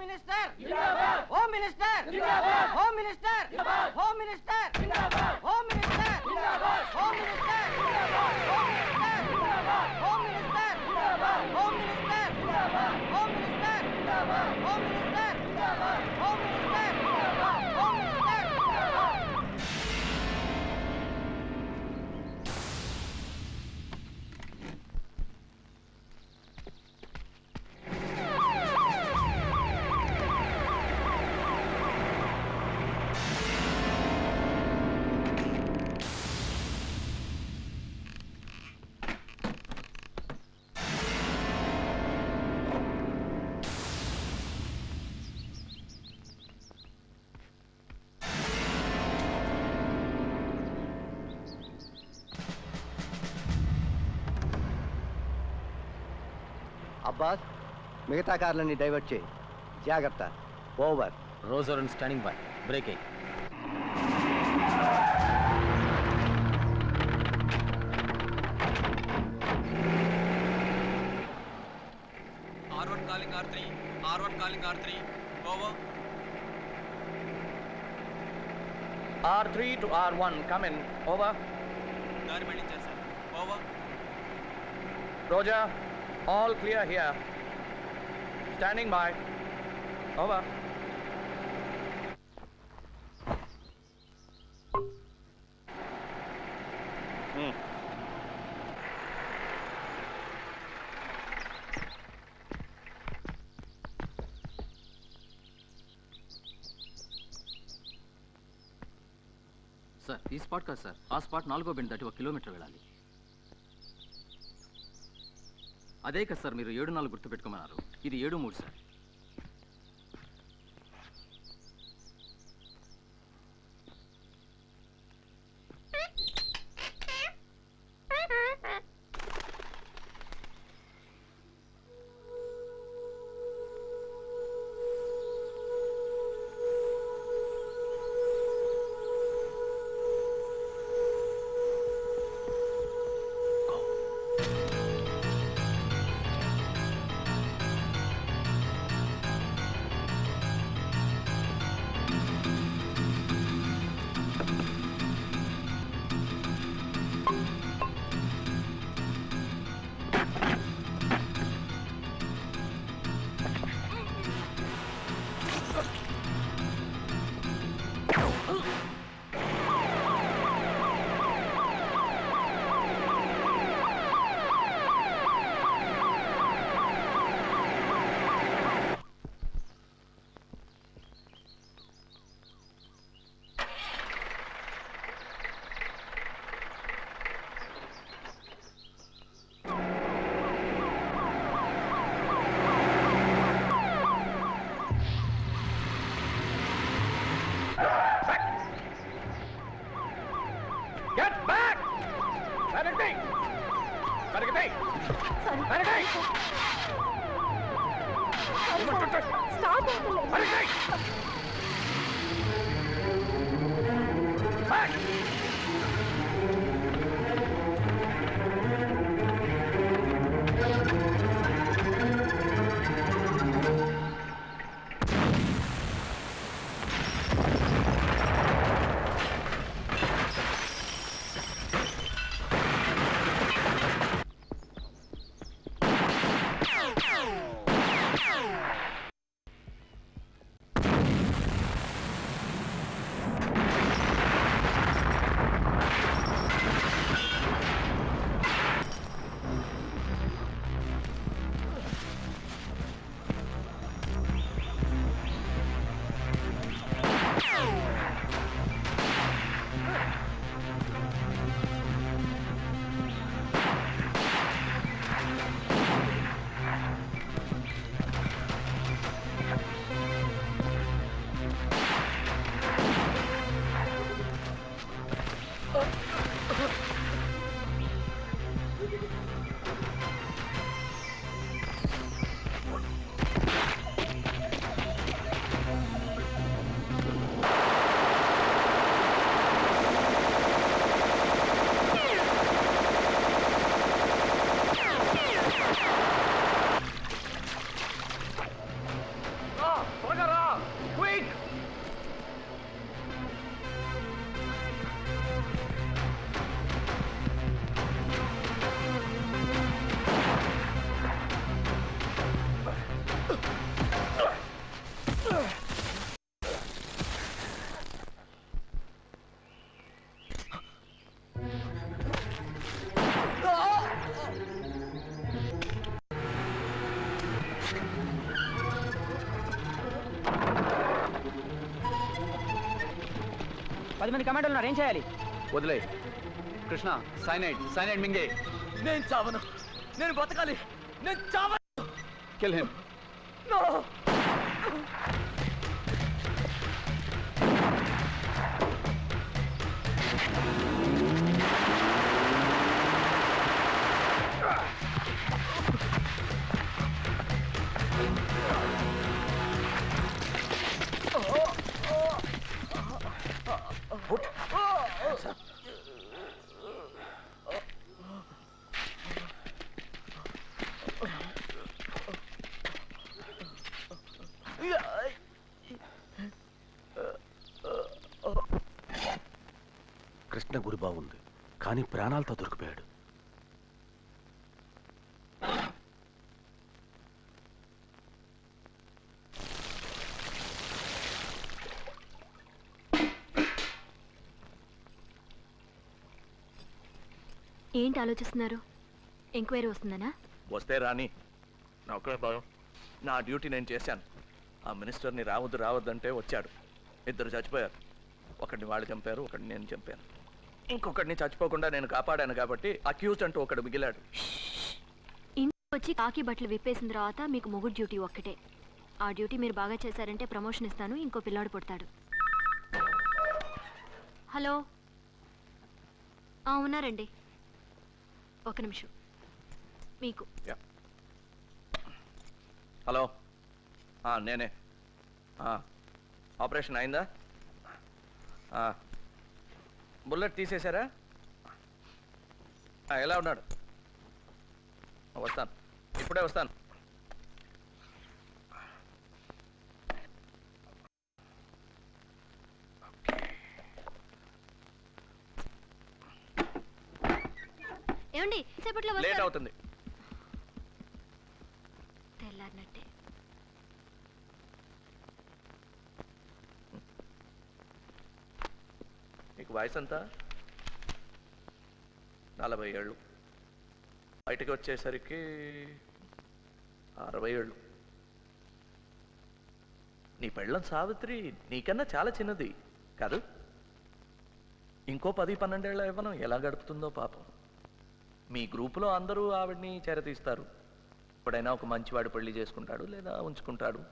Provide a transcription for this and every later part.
Minister जिंदाबाद, home minister जिंदाबाद, home minister जिंदाबाद, होम मिनिस्टर जिंदाबाद, होम मिनिस्टर जिंदाबाद, होम मिनिस्टर जिंदाबाद, होम मिनिस्टर जिंदाबाद, होम मिनिस्टर जिंदाबाद, होम मिनिस्टर जिंदाबाद, होम मिनिस्टर जिंदाबाद, होम मिनिस्टर जिंदाबाद, होम मिनिस्टर जिंदाबाद, होम मिनिस्टर जिंदाबाद। అబ్బాస్ మిగతా కార్లని డైవర్ట్ చేయి. జాగ్రత్త. Over. Roger and standing by. Break అయ్యి. R1 calling R3. R1 calling R3. Over. R3 to R1. Come in. Over. దారి మళ్ళించేశారు. Over. Roger. All clear here. Standing by. Over. Sir ఈ spot కాదు sir, ఆ spot 4వ bend దాటి 1 kilometre వెళ్ళాలి. అదే కదా సార్ మీరు 7-4 గుర్తు పెట్టుకోమన్నారు. ఇది 7-3 సార్. పది మంది కమాండోలు ఉన్నారు, ఏం చేయాలి? వదిలే కృష్ణ, సైనైడ్ మింగే. నేను చావను, నేను బతకాలి, నేను చావను. Kill him. నో. కృష్ణ గురి బాగుంది, కానీ ప్రాణాలతో దొరికిపోయాడు. ఏంటి ఆలోచిస్తున్నారు? ఎంక్వైరీ వస్తుందనా? వస్తే రాని, నా ఒక్కడే భయం. నా డ్యూటీ నేను చేశాను. ఆ మినిస్టర్ని రావద్దంటే వచ్చాడు. ఇద్దరు చచ్చిపోయారు. ఒకడిని వాళ్ళు చంపారు, ఒకడిని నేను చంపాను. ఇంకొకడిని చచ్చిపోకుండా నేను కాపాడాను కాబట్టి అక్యూజ్డ్ అంటూ ఒకడు మిగిలాడు. ఇంటికి వచ్చి కాకి బట్టలు విప్పేసిన తర్వాత మీకు మొగుడు డ్యూటీ ఒక్కటే. ఆ డ్యూటీ మీరు బాగా చేశారంటే ప్రమోషన్ ఇస్తాను, ఇంకో పిల్లాడు పుడతాడు. హలో, ఉన్నారండి, ఒక నిమిషం. మీకు హలో, నేనే. ఆపరేషన్ అయిందా? బుల్లెట్ తీసేశారా? ఎలా ఉన్నాడు? వస్తాను, ఇప్పుడే వస్తాను. ఏమండి, సేపట్లో లేట్ అవుతుంది. తెల్లారినట్టే. మీకు వయసు ఎంత? 40 ఏళ్ళు. బయటకు వచ్చేసరికి 60 ఏళ్ళు. నీ పెళ్ళం సావిత్రి నీకన్నా చాలా చిన్నది కాదు? ఇంకో 10-12 ఏళ్ళ ఇవ్వను ఎలా గడుపుతుందో పాపం. మీ గ్రూపులో అందరూ ఆవిడ్ని చేరతీస్తారు. ఎప్పుడైనా ఒక మంచివాడు పెళ్లి చేసుకుంటాడు, లేదా ఉంచుకుంటాడు.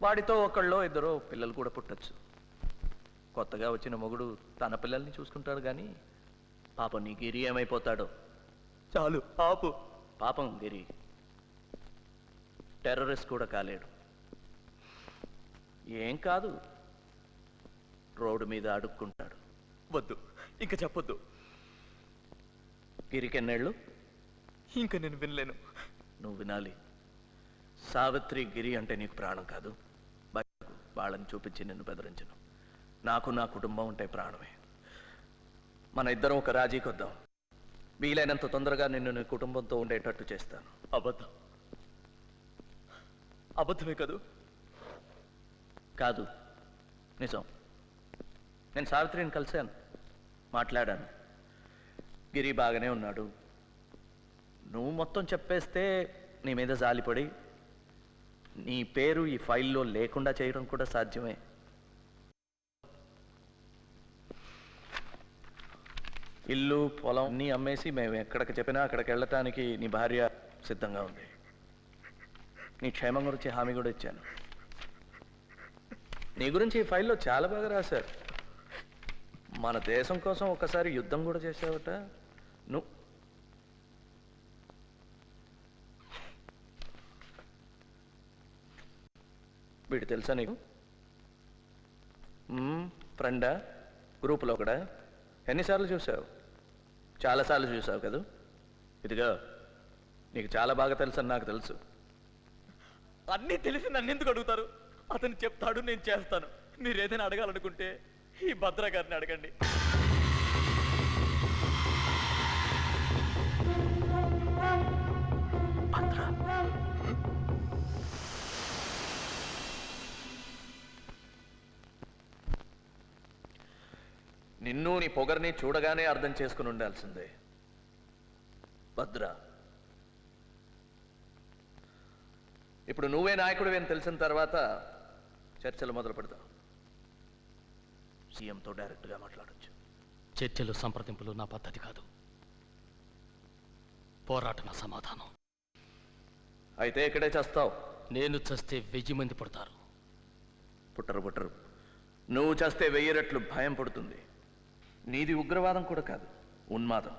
వాడితో ఒకళ్ళో ఇద్దరో పిల్లలు కూడా పుట్టచ్చు. కొత్తగా వచ్చిన మొగుడు తన పిల్లల్ని చూసుకుంటాడు, కానీ పాపం నీ గిరి ఏమైపోతాడో. చాలు ఆపు. పాపం గిరి టెర్రరిస్ట్ కూడా కాలేడు. ఏం కాదు, రోడ్డు మీద అడుక్కుంటాడు. వద్దు, ఇంకా చెప్పొద్దు. గిరికెన్నేళ్ళు? ఇంకా నేను వినలేను. నువ్వు వినాలి. సావిత్రి గిరి అంటే నీకు ప్రాణం కాదు. వాళ్ళని చూపించి నిన్ను బెదిరించను. నాకు నా కుటుంబం అంటే ప్రాణమే. మన ఇద్దరం ఒక రాజీకి వద్దాం. వీలైనంత తొందరగా నిన్ను నీ కుటుంబంతో ఉండేటట్టు చేస్తాను. అబద్ధం. అబద్ధమే కాదు? కాదు, నిజం. నేను సావిత్రిని కలిశాను, మాట్లాడాను. గిరి బాగానే ఉన్నాడు. నువ్వు మొత్తం చెప్పేస్తే నీ మీద జాలిపడి నీ పేరు ఈ ఫైల్లో లేకుండా చేయడం కూడా సాధ్యమే. ఇల్లు పొలం అన్నీ అమ్మేసి మేము ఎక్కడికి చెప్పినా అక్కడికి వెళ్ళటానికి నీ భార్య సిద్ధంగా ఉంది. నీ క్షేమం గురించి హామీ కూడా ఇచ్చాను. నీ గురించి ఈ ఫైల్లో చాలా బాగా రాశారు. మన దేశం కోసం ఒకసారి యుద్ధం కూడా చేసావట నువ్వు. వీడు తెలుసా నీకు? ఫ్రెండా? గ్రూపులో కూడా? ఎన్నిసార్లు చూసావు? చాలాసార్లు చూసావు కదా. ఇదిగా నీకు చాలా బాగా తెలుసు అని నాకు తెలుసు. అన్నీ తెలిసి నన్ను ఎందుకు అడుగుతారు? అతను చెప్తాడు, నేను చేస్తాను. మీరు ఏదైనా అడగాలనుకుంటే ఈ భద్ర గారిని అడగండి. నిన్ను నీ పొగర్ని చూడగానే అర్థం చేసుకుని ఉండాల్సిందే భద్ర. ఇప్పుడు నువ్వే నాయకుడివి అని తెలిసిన తర్వాత చర్చలు మొదలు పెడతాం. సీఎంతో డైరెక్ట్గా మాట్లాడొచ్చు. చర్చలు సంప్రదింపులు నా పద్ధతి కాదు, పోరాటం నా సమాధానం. అయితే ఇక్కడే చేస్తావు. నేను చస్తే 1000 మంది పుడతారు. పుట్టరు. నువ్వు చేస్తే 1000 రెట్లు భయం పడుతుంది. నీది ఉగ్రవాదం కూడా కాదు, ఉన్మాదం.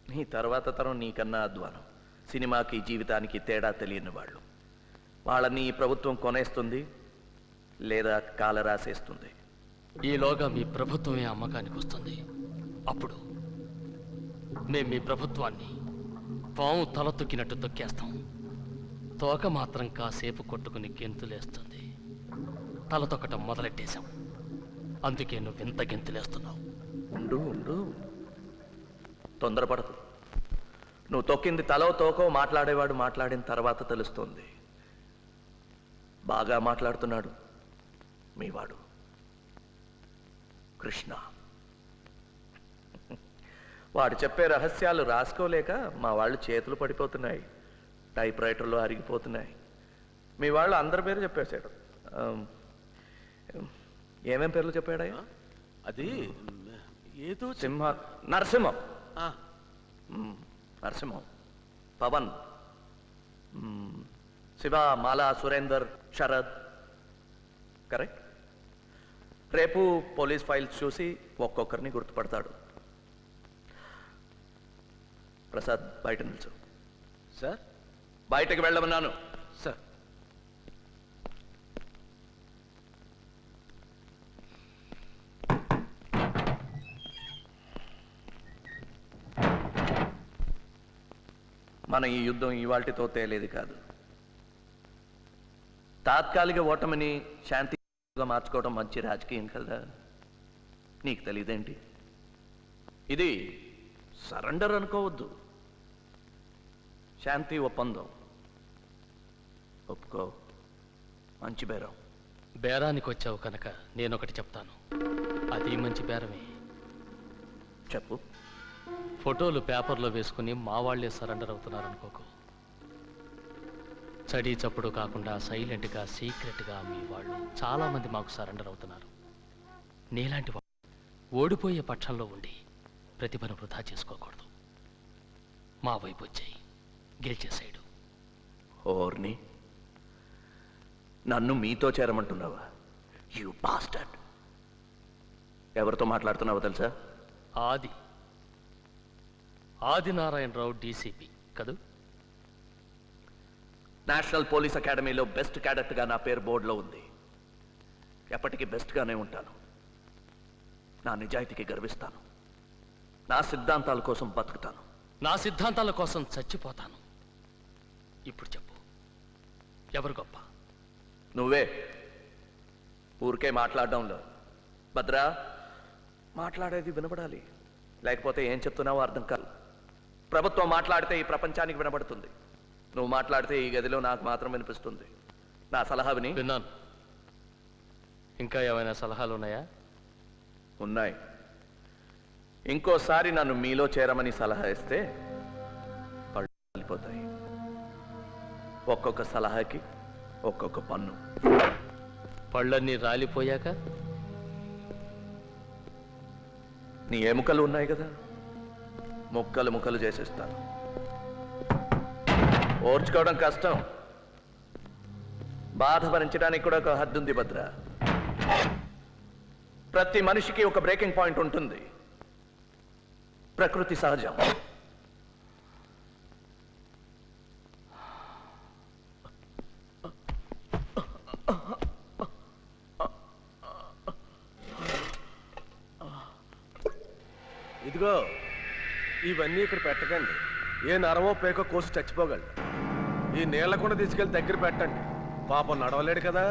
నీ తర్వాత తరం నీకన్నా అధ్వానం. సినిమాకి జీవితానికి తేడా తెలియని వాళ్ళు. వాళ్ళని ఈ ప్రభుత్వం కొనేస్తుంది లేదా కాలరాసేస్తుంది. ఈలోగా మీ ప్రభుత్వమే అమ్మకానికి వస్తుంది. అప్పుడు మేము మీ ప్రభుత్వాన్ని పాము తల తొక్కినట్టు తొక్కేస్తాం. తోక మాత్రం కాసేపు కొట్టుకుని గెంతులేస్తుంది. తల తొక్కటం మొదలెట్టేశాం. అందుకే నువ్వెంత గెంతులేస్తున్నావు. ఉండు తొందరపడకు. నువ్వు తొక్కింది తలో తోకో మాట్లాడేవాడు మాట్లాడిన తర్వాత తెలుస్తుంది. బాగా మాట్లాడుతున్నాడు మీవాడు కృష్ణ. వాడు చెప్పే రహస్యాలు రాసుకోలేక మా వాళ్ళు చేతులు పడిపోతున్నాయి, టైప్ రైటర్లో అరిగిపోతున్నాయి. మీ వాళ్ళు అందరి పేరు చెప్పేశాడు. ఏమేం పేర్లు చెప్పాడయ్యా? అది ఏదో నరసింహం, నరసింహం, పవన్, శివ, మాలా, సురేందర్, శరద్. కరెక్ట్. రేపు పోలీస్ ఫైల్స్ చూసి ఒక్కొక్కరిని గుర్తుపడతాడు. ప్రసాద్ బయట నిల్చు. సార్. బయటకు వెళ్ళమన్నాను. సార్. మన ఈ యుద్ధం ఇవాల్టితో తేలేది కాదు. తాత్కాలిక ఓటమిని శాంతిగా మార్చుకోవడం మంచి రాజకీయం కదా. నీకు తెలియదేంటి? ఇది సరెండర్ అనుకోవద్దు, శాంతి ఒప్పందం. ఒప్పుకో, మంచి బేరం. బేరానికి వచ్చావు కనుక నేనొకటి చెప్తాను. అది మంచి బేరమే. చెప్పు. ఫోటోలు పేపర్లో వేసుకుని మా వాళ్లే సరెండర్ అవుతున్నారు అనుకోకు. చడి చప్పుడు కాకుండా సైలెంట్గా సీక్రెట్గా మీ వాళ్ళు చాలామంది మాకు సరెండర్ అవుతున్నారు. నీలాంటి వాళ్ళు ఓడిపోయే పక్షంలో ఉండి ప్రతిభను వృధా చేసుకోకూడదు. మా వైపు వచ్చాయి, గెలిచేసాడు. ఓర్ని, నన్ను మీతో చేరమంటున్నావా? You bastard. ఎవరితో మాట్లాడుతున్నావో తెలుసా? ఆదినారాయణరావు డీసీపీ కదూ? నేషనల్ పోలీస్ అకాడమీలో బెస్ట్ క్యాడెట్గా నా పేరు బోర్డులో ఉంది. ఎప్పటికీ బెస్ట్గానే ఉంటాను. నా నిజాయితీకి గర్విస్తాను. నా సిద్ధాంతాల కోసం బతుకుతాను. నా సిద్ధాంతాల కోసం చచ్చిపోతాను. ఇప్పుడు చెప్పు, ఎవరు గొప్ప? నువ్వే. ఊరికే మాట్లాడడంలో. భద్రా, మాట్లాడేది వినపడాలి, లేకపోతే ఏం చెప్తున్నావో అర్థం కాదు. ప్రభుత్వం మాట్లాడితే ఈ ప్రపంచానికి వినబడుతుంది. నువ్వు మాట్లాడితే ఈ గదిలో నాకు మాత్రం వినిపిస్తుంది. నా సలహా విని. విన్నాను. ఇంకా ఏమైనా సలహాలు ఉన్నాయా? ఉన్నాయి. ఇంకోసారి నన్ను మీలో చేరమని సలహా ఇస్తే పళ్ళు వెళ్ళిపోతాయి. ఒక్కొక్క సలహాకి ఒక్కొక్క పన్ను. పళ్ళన్నీ రాలిపోయాక నీ ఎముకలు ఉన్నాయి కదా, ముక్కలు ముక్కలు చేసేస్తాను. ఓర్చుకోవడం కష్టం, బాధ భరించడానికి కూడా ఒక హద్దు ఉంది భద్ర. ప్రతి మనిషికి ఒక బ్రేకింగ్ పాయింట్ ఉంటుంది. ప్రకృతి సహజం. ఇదిగో, ఇవన్నీ ఇక్కడ పెట్టకండి. ఏ నరమో పేకో కోసి చచ్చిపోగలడు. ఈ నీళ్ల కూడా తీసుకెళ్లి దగ్గర పెట్టండి. పాపం నడవలేడు కదా.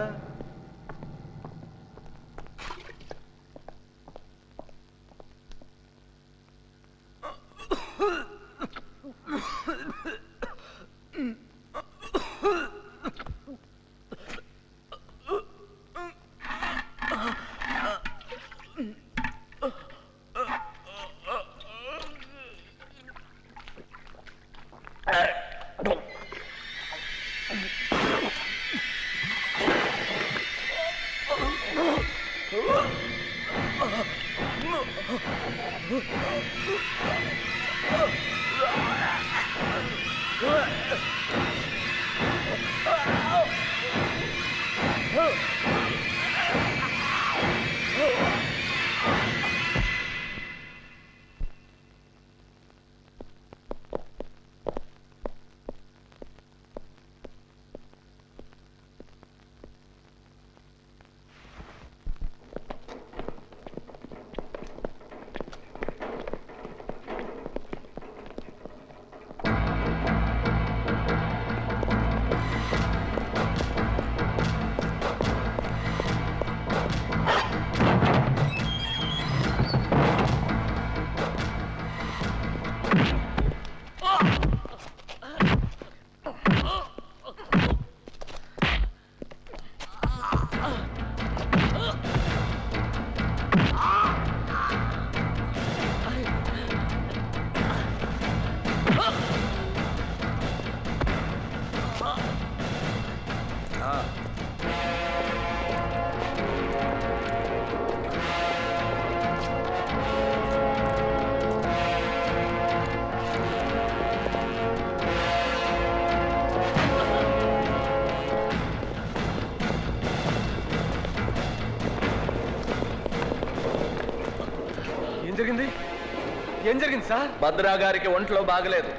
ఏం జరిగింది సార్? భద్రా గారికి ఒంట్లో బాగలేదు,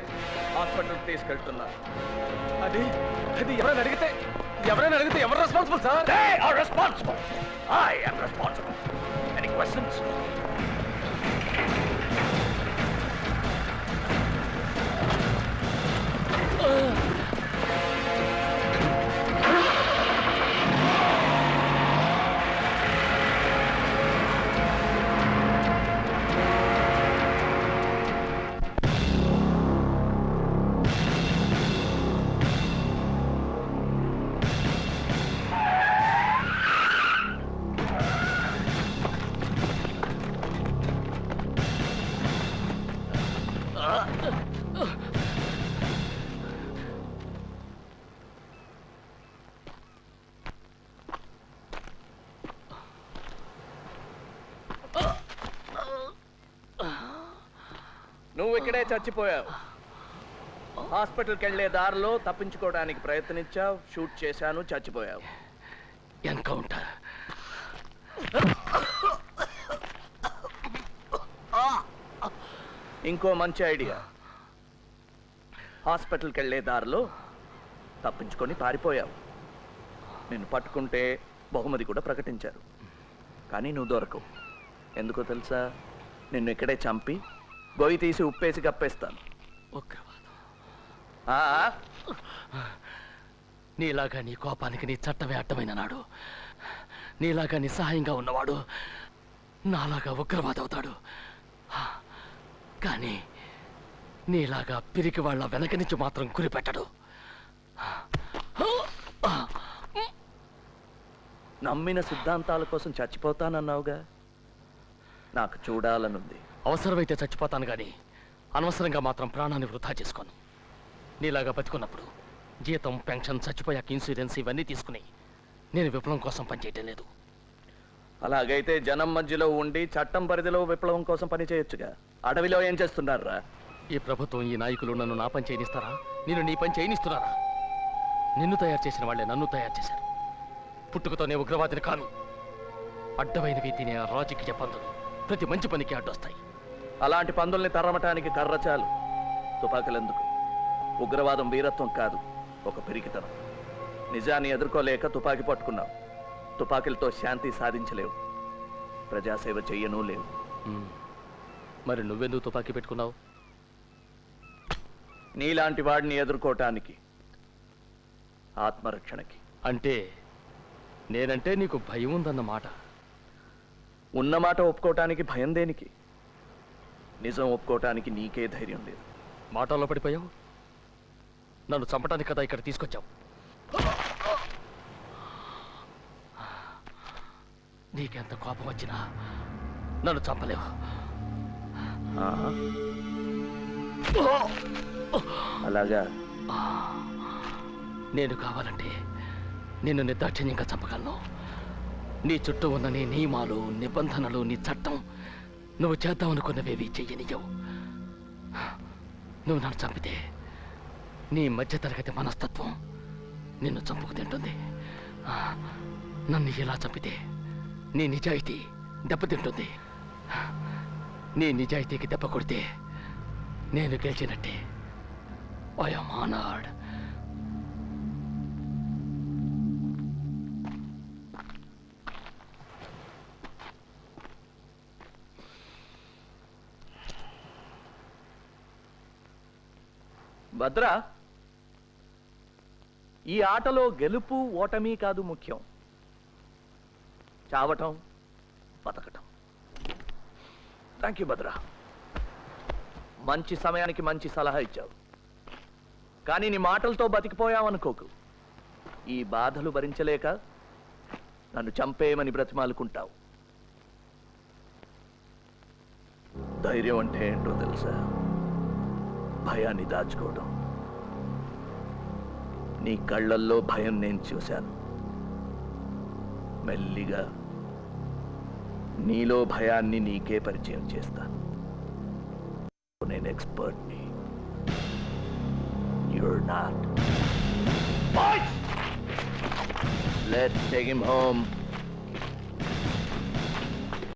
హాస్పిటల్కి తీసుకెళ్తున్నా. అది అది ఎవరైనా అడిగితే ఎవరు responsible sir? They are responsible. I am responsible. Any questions? నువ్వు ఇక్కడే చచ్చిపోయావు. హాస్పిటల్కి వెళ్లే దారిలో తప్పించుకోవడానికి ప్రయత్నించావు, షూట్ చేశాను, చచ్చిపోయావు. ఎన్కౌంటర్. ఇంకో మంచి ఐడియా. హాస్పిటల్కి వెళ్లే దారిలో తప్పించుకొని పారిపోయావు. నిన్ను పట్టుకుంటే బహుమతి కూడా ప్రకటించారు. కానీ నువ్వు దొరకవు. ఎందుకో తెలుసా? నిన్ను ఇక్కడే చంపి గొయ్యి తీసి ఉప్పేసి కప్పేస్తాను. నీలాగా నీ కోపానికి నీ చట్టమే అడ్డమైన నాడు, నీలాగా నిస్సహాయంగా ఉన్నవాడు నాలాగా ఉగ్రవాది అవుతాడు. కానీ నీలాగా పిరికి వాళ్ళ వెనక నుంచి మాత్రం గురిపెట్టడు. నమ్మిన సిద్ధాంతాల కోసం చచ్చిపోతానన్నావుగా, నాకు చూడాలనుంది. అవసరమైతే చచ్చిపోతాను కానీ అనవసరంగా మాత్రం ప్రాణాన్ని వృధా చేసుకోను. నీలాగా బతుకున్నప్పుడు జీతం, పెన్షన్, చచ్చిపోయాక ఇన్సూరెన్స్ ఇవన్నీ తీసుకుని నేను విప్లవం కోసం పనిచేయటం లేదు. అలాగైతే జనం మధ్యలో ఉండి చట్టం పరిధిలో విప్లవం కోసం పని చేయొచ్చుగా. అడవిలో ఏం చేస్తున్నారా? ఈ ప్రభుత్వం, ఈ నాయకులు నన్ను నా పని చేయనిస్తారా? నేను నీ పని చేయనిస్తున్నారా? నిన్ను తయారు చేసిన వాళ్ళే నన్ను తయారు చేశారు. పుట్టుకతోనే ఉగ్రవాదిని కాను. అడ్డమైనవి తినే ఆ రాజకీయ పందులు ప్రతి మంచి పనికి అడ్డొస్తాయి. అలాంటి పందుల్ని తరమటానికి కర్ర చాలు, తుపాకులెందుకు? ఉగ్రవాదం వీరత్వం కాదు, ఒక పిరికితనం. నిజాన్ని ఎదుర్కోలేక తుపాకీ పట్టుకున్నావు. తుపాకీలతో శాంతి సాధించలేవు, ప్రజాసేవ చెయ్యను లేవు. మరి నువ్వెందుకు తుపాకీ పెట్టుకున్నావు? నీలాంటి వాడిని ఎదుర్కోవటానికి, ఆత్మరక్షణకి. అంటే నేనంటే నీకు భయం ఉందన్నమాట. ఉన్నమాట ఒప్పుకోవటానికి భయం దేనికి? నిజం ఒప్పుకోవటానికి నీకే ధైర్యం లేదు. మాటల్లో పడిపోయావు. నన్ను చంపటానికి కదా ఇక్కడ తీసుకొచ్చావు. నీకెంత కోపం వచ్చినా నన్ను చంపలేవు. అలాగా? నేను కావాలంటే నిన్ను నిర్దాక్షిణ్యంగా చంపగలను. నీ చుట్టూ ఉన్న నీ నియమాలు, నిబంధనలు, నీ చట్టం నువ్వు చేద్దాం అనుకున్నవేవి చెయ్యనియ్యవు. నువ్వు నన్ను చంపితే నీ మధ్యతరగతి మనస్తత్వం నిన్ను చంపుకు తింటుంది. నన్ను ఇలా చంపితే నీ నిజాయితీ దెబ్బతింటుంది. నీ నిజాయితీకి దెబ్బ కొడితే నేను గెలిచినట్టే. I am honoured. భద్ర, ఈ ఆటలో గెలుపు ఓటమి కాదు ముఖ్యం, చావటం బతకటం. థ్యాంక్ యూ భద్ర. మంచి సమయానికి మంచి సలహా ఇచ్చావు. కానీ నీ మాటలతో బతికిపోయావనుకోకు. ఈ బాధలు భరించలేక నన్ను చంపేయమని బ్రతిమాలుకుంటావు. ధైర్యం అంటే ఏంటో తెలుసా? భయాన్ని దాచుకోవడం. నీ కళ్ళల్లో భయం నేను చూశాను. మెల్లిగా నీలో భయాన్ని నీకే పరిచయం చేస్తాను. నేను ఎక్స్పర్ట్ని. You're not. Boys! Let's take him home.